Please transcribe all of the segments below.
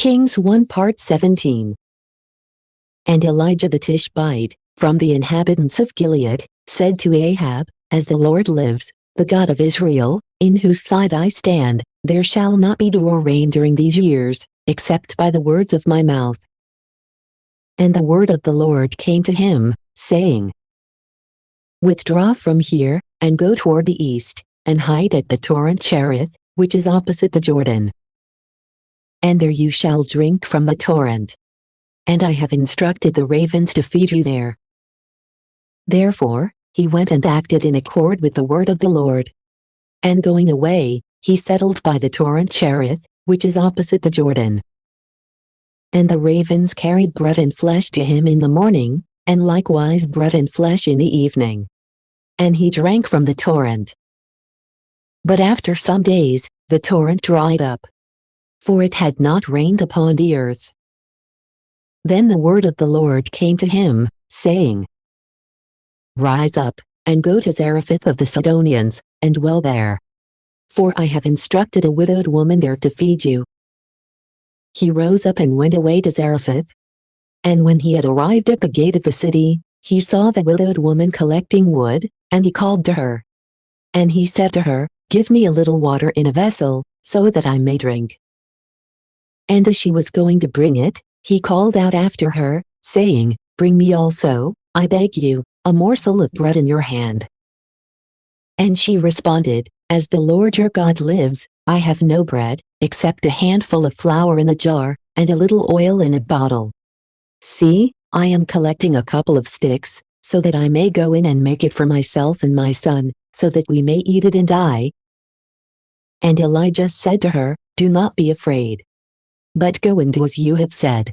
Kings 1 Part 17. And Elijah the Tishbite, from the inhabitants of Gilead, said to Ahab, As the Lord lives, the God of Israel, in whose side I stand, there shall not be dew or rain during these years, except by the words of my mouth. And the word of the Lord came to him, saying, Withdraw from here, and go toward the east, and hide at the torrent Cherith, which is opposite the Jordan. And there you shall drink from the torrent. And I have instructed the ravens to feed you there. Therefore, he went and acted in accord with the word of the Lord. And going away, he settled by the torrent Cherith, which is opposite the Jordan. And the ravens carried bread and flesh to him in the morning, and likewise bread and flesh in the evening. And he drank from the torrent. But after some days, the torrent dried up, for it had not rained upon the earth. Then the word of the Lord came to him, saying, Rise up, and go to Zarephath of the Sidonians, and dwell there. For I have instructed a widowed woman there to feed you. He rose up and went away to Zarephath. And when he had arrived at the gate of the city, he saw the widowed woman collecting wood, and he called to her. And he said to her, Give me a little water in a vessel, so that I may drink. And as she was going to bring it, he called out after her, saying, Bring me also, I beg you, a morsel of bread in your hand. And she responded, As the Lord your God lives, I have no bread, except a handful of flour in a jar, and a little oil in a bottle. See, I am collecting a couple of sticks, so that I may go in and make it for myself and my son, so that we may eat it and die. And Elijah said to her, Do not be afraid, but go and do as you have said.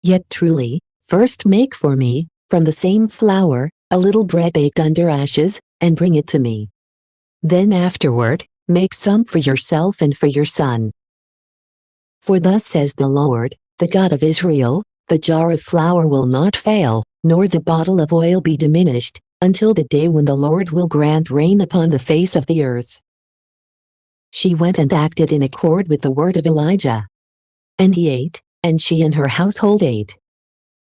Yet truly, first make for me, from the same flour, a little bread baked under ashes, and bring it to me. Then afterward, make some for yourself and for your son. For thus says the Lord, the God of Israel, the jar of flour will not fail, nor the bottle of oil be diminished, until the day when the Lord will grant rain upon the face of the earth. She went and acted in accord with the word of Elijah. And he ate, and she and her household ate.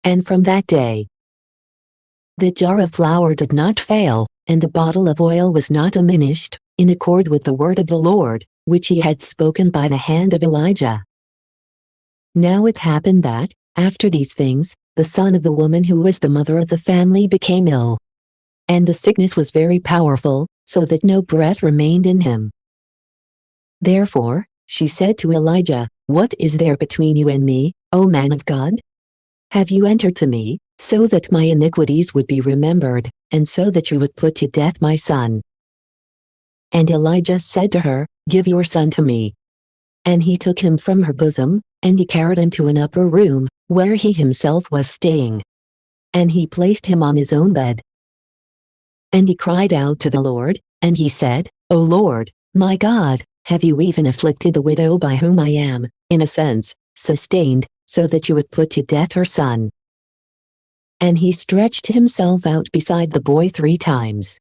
And from that day, the jar of flour did not fail, and the bottle of oil was not diminished, in accord with the word of the Lord, which he had spoken by the hand of Elijah. Now it happened that, after these things, the son of the woman who was the mother of the family became ill. And the sickness was very powerful, so that no breath remained in him. Therefore, she said to Elijah, What is there between you and me, O man of God? Have you entered to me, so that my iniquities would be remembered, and so that you would put to death my son? And Elijah said to her, Give your son to me. And he took him from her bosom, and he carried him to an upper room, where he himself was staying. And he placed him on his own bed. And he cried out to the Lord, and he said, O Lord, my God, have you even afflicted the widow by whom I am, in a sense, sustained, so that you would put to death her son? And he stretched himself out beside the boy 3 times.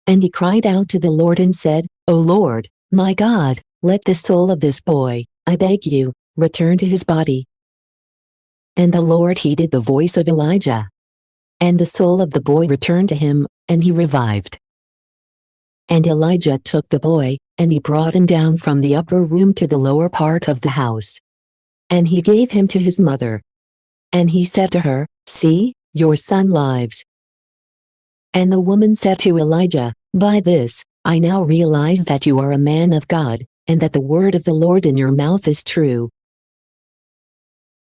And he cried out to the Lord and said, O Lord, my God, let the soul of this boy, I beg you, return to his body. And the Lord heeded the voice of Elijah. And the soul of the boy returned to him, and he revived. And Elijah took the boy, and he brought him down from the upper room to the lower part of the house. And he gave him to his mother. And he said to her, See, your son lives. And the woman said to Elijah, By this, I now realize that you are a man of God, and that the word of the Lord in your mouth is true.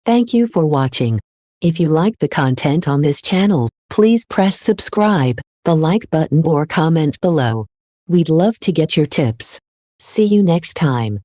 Thank you for watching. If you like the content on this channel, please press subscribe, the like button or comment below. We'd love to get your tips. See you next time.